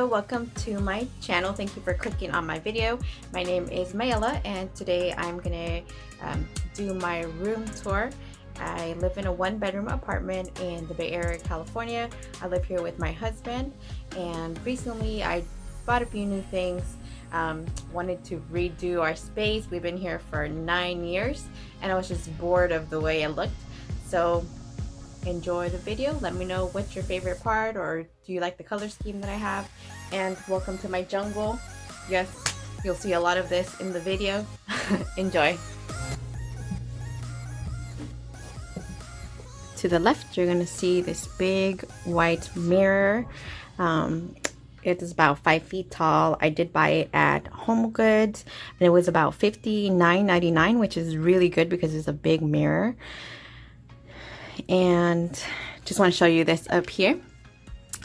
Hello, welcome to my channel. Thank you for clicking on my video. My name is Mayela and today I'm gonna do my room tour. I live in a one-bedroom apartment in the Bay Area, California. I live here with my husband, and recently I bought a few new things. Wanted to redo our space. We've been here for 9 years and I was just bored of the way it looked. So enjoy the video. Let me know what's your favorite part, or do you like the color scheme that I have? And welcome to my jungle. Yes, you'll see a lot of this in the video. Enjoy. To the left, you're gonna see this big white mirror. It is about 5 feet tall. I did buy it at HomeGoods and it was about $59.99, which is really good because it's a big mirror. And just want to show you this up here.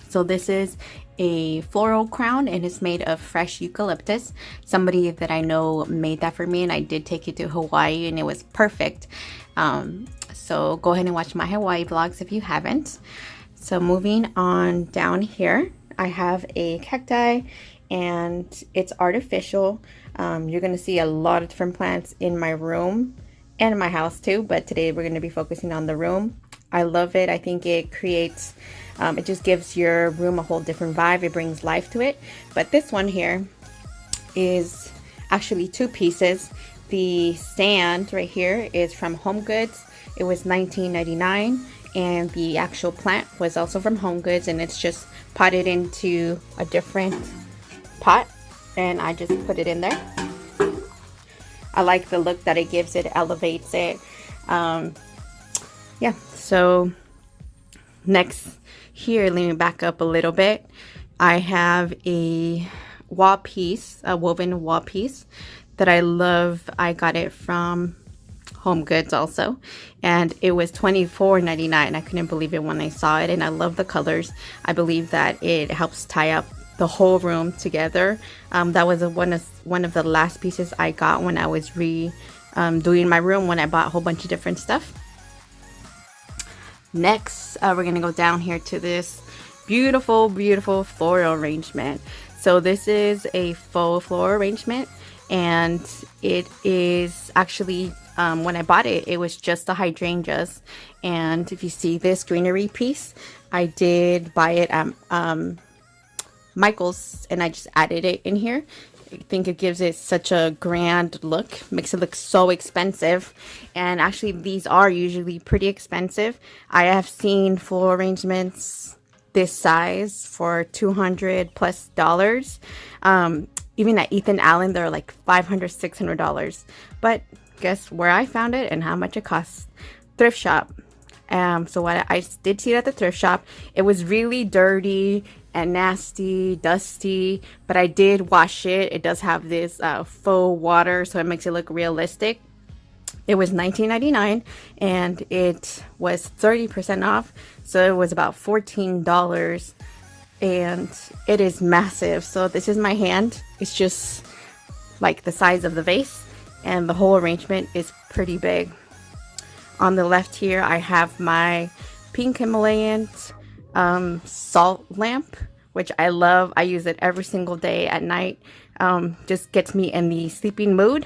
So this is a floral crown and it's made of fresh eucalyptus. Somebody that I know made that for me, and I did take it to Hawaii and it was perfect. So go ahead and watch my Hawaii vlogs if you haven't. So moving on down here, I have a cacti and it's artificial. You're going to see a lot of different plants in my room and in my house too, but today we're going to be focusing on the room. I love it. I think it creates, it just gives your room a whole different vibe. It brings life to it. But this one here is actually 2 pieces. The stand right here is from HomeGoods. It was $19.99, and the actual plant was also from HomeGoods, and it's just potted into a different pot, and I just put it in there. I like the look that it gives. It elevates it. Yeah, so next here, let me back up a little bit. I have a wall piece, a woven wall piece that I love. I got it from HomeGoods also, and it was $24.99. I couldn't believe it when I saw it, and I love the colors. I believe that it helps tie up the whole room together. That was one of the last pieces I got when I was doing my room, when I bought a whole bunch of different stuff. Next, we're gonna go down here to this beautiful floral arrangement. So this is a faux floral arrangement, and it is actually, when I bought it, it was just the hydrangeas. And if you see this greenery piece, I did buy it at Michael's, and I just added it in here. I think it gives it such a grand look, makes it look so expensive. And actually these are usually pretty expensive. I have seen floral arrangements this size for $200+ even at Ethan Allen they're like $500-600. But guess where I found it and how much it costs? Thrift shop. So what I did see it at the thrift shop. It was really dirty and nasty, dusty, but I did wash it. It does have this faux water, so it makes it look realistic. It was $19.99 and it was 30% off, so it was about $14, and it is massive. So this is my hand. It's just like the size of the vase, and the whole arrangement is pretty big. On the left here, I have my pink Himalayan salt lamp, which I love. I use it every single day at night. Just gets me in the sleeping mood.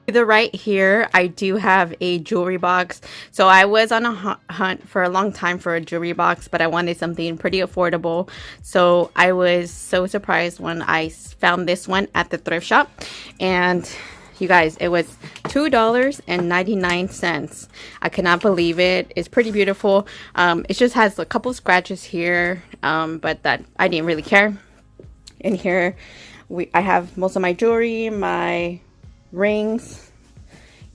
To the right here, I do have a jewelry box. So I was on a hunt for a long time for a jewelry box, but I wanted something pretty affordable. So I was so surprised when I found this one at the thrift shop, and you guys, it was $2.99. I cannot believe it. It's pretty beautiful. It just has a couple scratches here, but that I didn't really care. In here, I have most of my jewelry, my rings,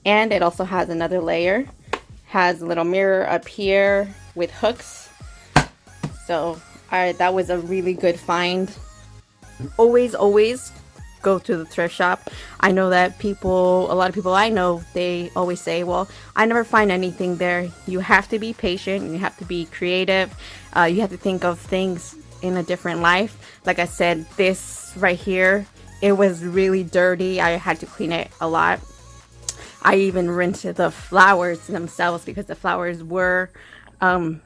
and it also has another layer. Has a little mirror up here with hooks. So that was a really good find. Always go to the thrift shop. I know that a lot of people I know, they always say, well, I never find anything there. You have to be patient, you have to be creative, you have to think of things in a different life. Like I said, this right here, it was really dirty. I had to clean it a lot. I even rinsed the flowers themselves because the flowers were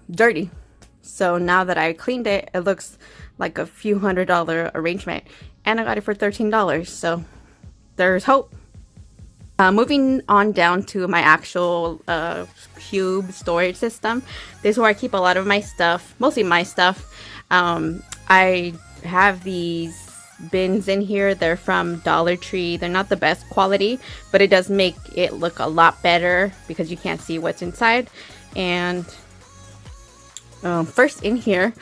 dirty. So now that I cleaned it, it looks like a few $100 arrangement, and I got it for $13. So there's hope. Moving on down to my actual cube storage system. This is where I keep a lot of my stuff, mostly my stuff. I have these bins in here. They're from Dollar Tree. They're not the best quality, but it does make it look a lot better because you can't see what's inside. And first in here,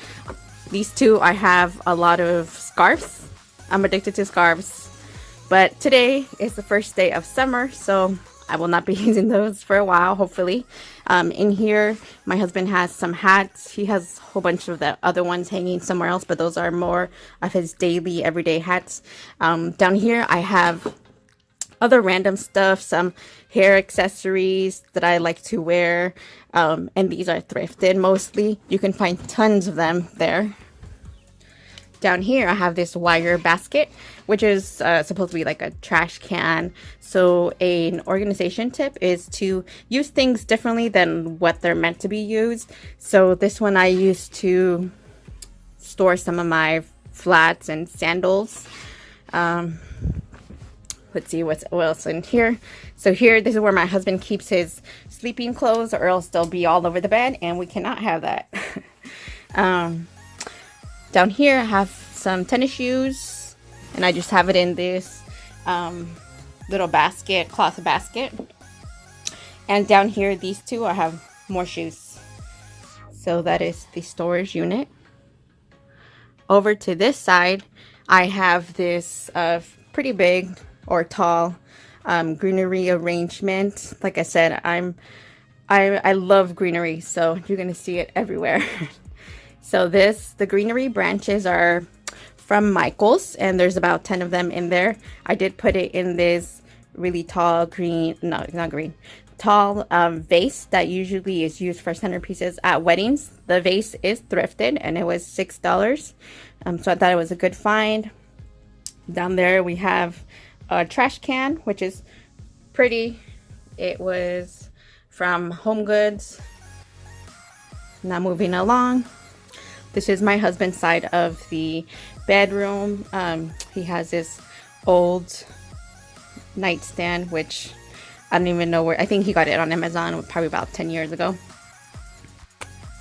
these two, I have a lot of scarves. I'm addicted to scarves. But today is the first day of summer, so I will not be using those for a while, hopefully. In here, my husband has some hats. He has a whole bunch of the other ones hanging somewhere else, but those are more of his daily, everyday hats. Down here, I have other random stuff, some hair accessories that I like to wear, and these are thrifted mostly. You can find tons of them there. Down here, I have this wire basket, which is supposed to be like a trash can. So an organization tip is to use things differently than what they're meant to be used. So this one I use to store some of my flats and sandals. Let's see what else in here. So here, this is where my husband keeps his sleeping clothes, or else they'll be all over the bed, and we cannot have that. Down here, I have some tennis shoes, and I just have it in this little basket, cloth basket. And down here, these two, I have more shoes. So that is the storage unit. Over to this side, I have this pretty big or tall greenery arrangement. Like I said, I love greenery, so you're gonna see it everywhere. So the greenery branches are from Michaels, and there's about 10 of them in there. I did put it in this really tall tall vase that usually is used for centerpieces at weddings. The vase is thrifted, and it was $6. So I thought it was a good find. Down there we have a trash can, which is pretty. It was from Home Goods. Now moving along. This is my husband's side of the bedroom. He has this old nightstand, which I don't even know where. I think he got it on Amazon probably about 10 years ago.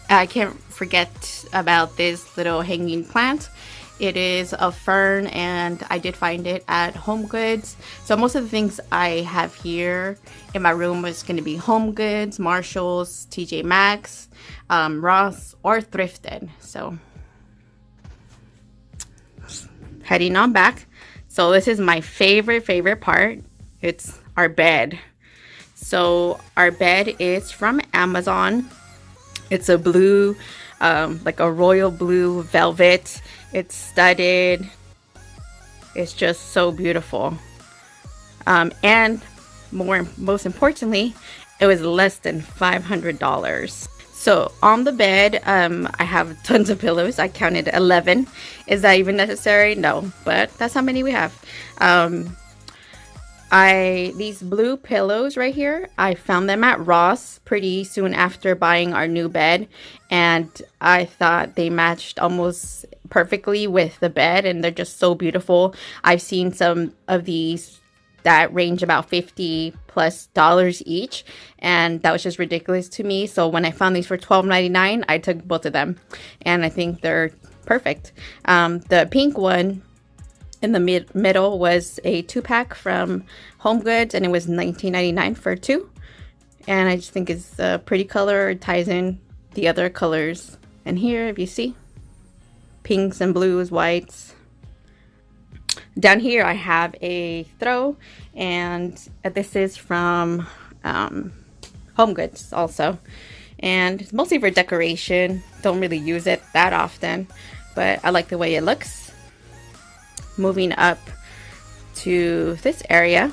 I can't forget about this little hanging plant. It is a fern, and I did find it at Home Goods. So most of the things I have here in my room is going to be Home Goods, Marshalls, TJ Maxx, Ross, or thrifted. So heading on back. So this is my favorite part. It's our bed. So our bed is from Amazon. It's a blue, like a royal blue velvet. It's studded. It's just so beautiful. And most importantly, it was less than $500. So on the bed, I have tons of pillows. I counted 11. Is that even necessary? No, but that's how many we have. These blue pillows right here, I found them at Ross pretty soon after buying our new bed, and I thought they matched almost perfectly with the bed, and they're just so beautiful. I've seen some of these that range about $50+ each, and that was just ridiculous to me. So when I found these for $12.99, I took both of them, and I think they're perfect. The pink one in the middle was a 2-pack from Home Goods, and it was $19.99 for 2. And I just think it's a pretty color. It ties in the other colors. And here, if you see, pinks and blues, whites. Down here, I have a throw, and this is from Home Goods also. And it's mostly for decoration. Don't really use it that often, but I like the way it looks. Moving up to this area,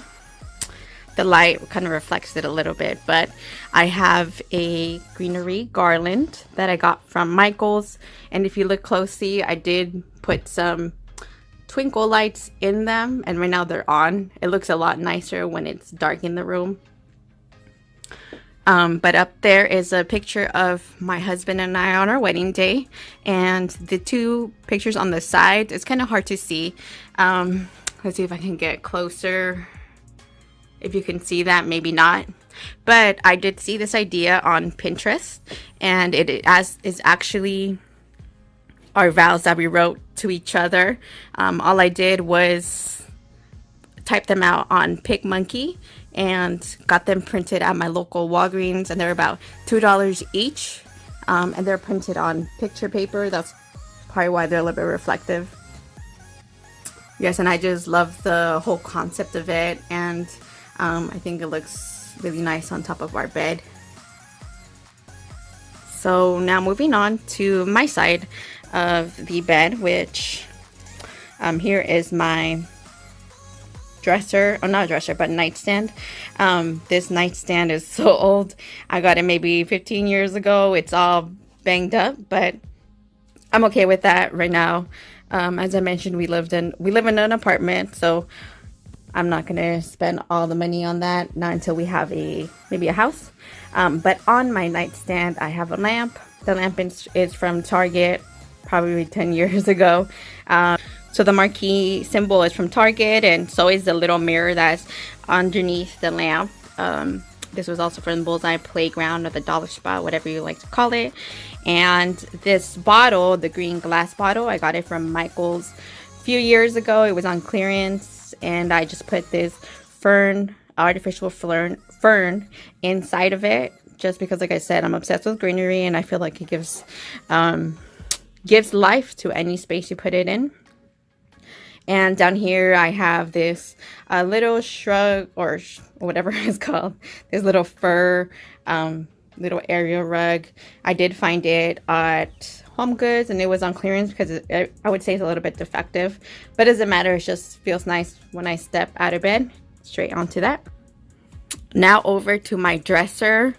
the light kind of reflects it a little bit, but I have a greenery garland that I got from Michaels, and if you look closely, I did put some twinkle lights in them, and right now they're on. It looks a lot nicer when it's dark in the room. But up there is a picture of my husband and I on our wedding day, and the two pictures on the side, it's kind of hard to see. Let's see if I can get closer. If you can see that, maybe not. But I did see this idea on Pinterest, and it is actually our vows that we wrote to each other. All I did was type them out on PicMonkey and got them printed at my local Walgreens, and they're about $2 each. And they're printed on picture paper. That's probably why they're a little bit reflective. Yes, and I just love the whole concept of it, and I think it looks really nice on top of our bed. So now moving on to my side of the bed, which here is my dresser, or not dresser, but nightstand. This nightstand is so old. I got it maybe 15 years ago. It's all banged up, but I'm okay with that right now. As I mentioned, we live in an apartment, so I'm not gonna spend all the money on that, not until we have maybe a house. But on my nightstand, I have a lamp. The lamp is from Target, probably 10 years ago. So the marquee symbol is from Target, and so is the little mirror that's underneath the lamp. This was also from Bullseye Playground or the Dollar Spot, whatever you like to call it. And this bottle, the green glass bottle, I got it from Michael's a few years ago. It was on clearance, and I just put this artificial fern inside of it, just because, like I said, I'm obsessed with greenery, and I feel like it gives life to any space you put it in. And down here I have this little shrug, or whatever it's called, this little fur little area rug. I did find it at Home Goods, and it was on clearance because I would say it's a little bit defective, but it doesn't matter. It just feels nice when I step out of bed. Straight onto that. Now over to my dresser.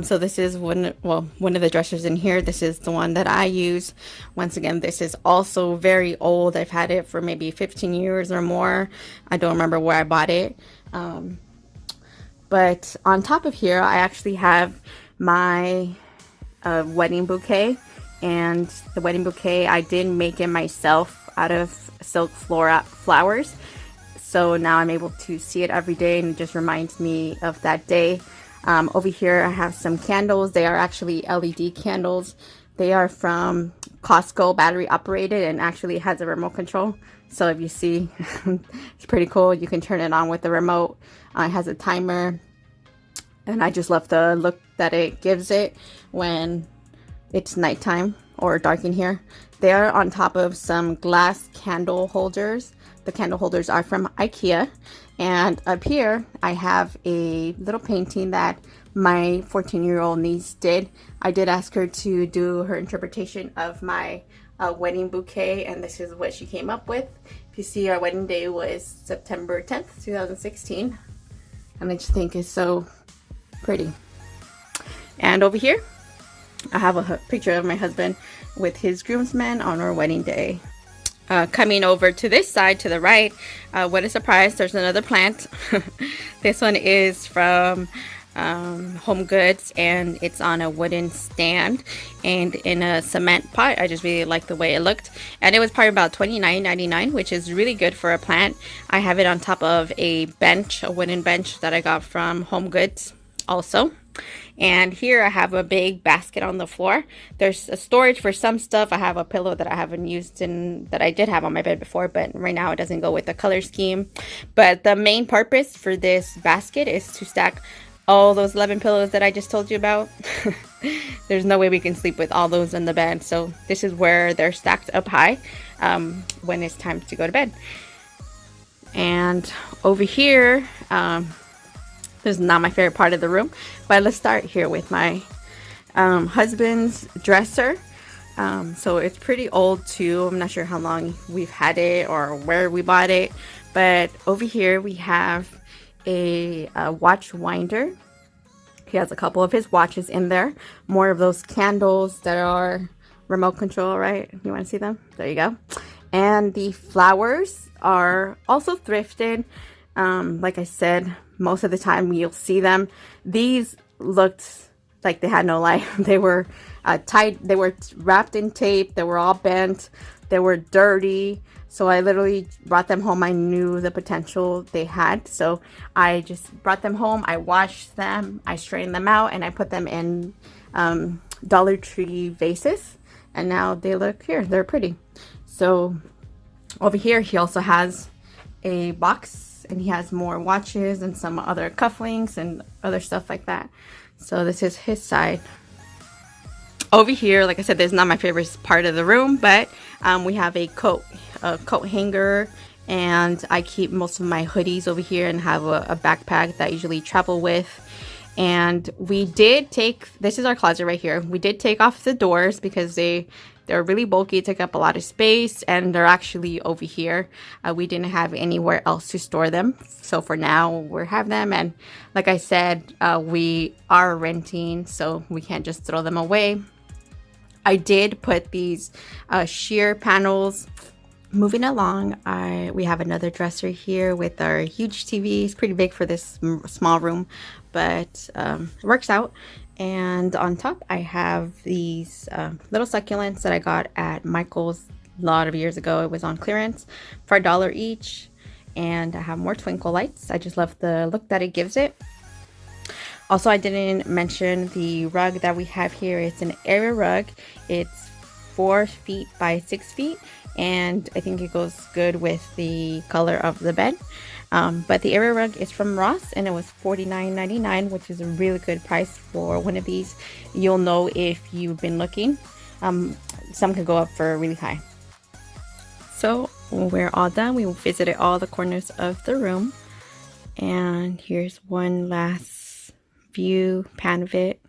So this is one of the dressers in here. This is the one that I use. Once again, this is also very old. I've had it for maybe 15 years or more. I don't remember where I bought it. But on top of here, I actually have my wedding bouquet. And the wedding bouquet, I did make it myself out of silk flowers. So now I'm able to see it every day, and it just reminds me of that day. Over here I have some candles. They are actually LED candles. They are from Costco, battery operated, and actually has a remote control. So if you see, it's pretty cool. You can turn it on with the remote. It has a timer, and I just love the look that it gives it when it's nighttime or dark in here. They are on top of some glass candle holders. The candle holders are from IKEA. And up here, I have a little painting that my 14-year-old niece did. I did ask her to do her interpretation of my wedding bouquet, and this is what she came up with. If you see, our wedding day was September 10th, 2016. And I just think it's so pretty. And over here, I have a picture of my husband with his groomsmen on our wedding day. Coming over to this side, to the right, what a surprise, there's another plant. This one is from Home Goods, and it's on a wooden stand and in a cement pot. I just really like the way it looked, and it was probably about $29.99, which is really good for a plant. I have it on top of a bench, a wooden bench that I got from Home Goods also. And here I have a big basket on the floor. There's a storage for some stuff. I have a pillow that I haven't used and that I did have on my bed before, but right now it doesn't go with the color scheme. But the main purpose for this basket is to stack all those 11 pillows that I just told you about. There's no way we can sleep with all those in the bed, so this is where they're stacked up high when it's time to go to bed. And over here, this is not my favorite part of the room, but let's start here with my husband's dresser. So it's pretty old too. I'm not sure how long we've had it or where we bought it, but over here we have a watch winder. He has a couple of his watches in there. More of those candles that are remote control, right? You want to see them? There you go. And the flowers are also thrifted. Like I said, most of the time you'll see them. These looked like they had no life. They were tied, they were wrapped in tape, they were all bent, they were dirty. So I literally brought them home. I knew the potential they had. So I just brought them home. I washed them, I straightened them out, and I put them in Dollar Tree vases. And now they look here, they're pretty. So over here, he also has a box, and he has more watches and some other cufflinks and other stuff like that. So this is his side. Over here, like I said, this is not my favorite part of the room, but we have a coat hanger, and I keep most of my hoodies over here and have a backpack that I usually travel with. And we did take, this is our closet right here. We did take off the doors because they're really bulky, take up a lot of space, and they're actually over here. We didn't have anywhere else to store them. So for now, we have them. And like I said, we are renting, so we can't just throw them away. I did put these sheer panels. Moving along, we have another dresser here with our huge TV. It's pretty big for this small room, but it works out. And on top, I have these little succulents that I got at Michael's a lot of years ago. It was on clearance for $1 each. And I have more twinkle lights. I just love the look that it gives it. Also, I didn't mention the rug that we have here. It's an area rug. It's 4 feet by 6 feet, and I think it goes good with the color of the bed. But the area rug is from Ross, and it was $49.99, which is a really good price for one of these. You'll know if you've been looking. Some could go up for really high. So we're all done. We visited all the corners of the room, and here's one last view pan of it.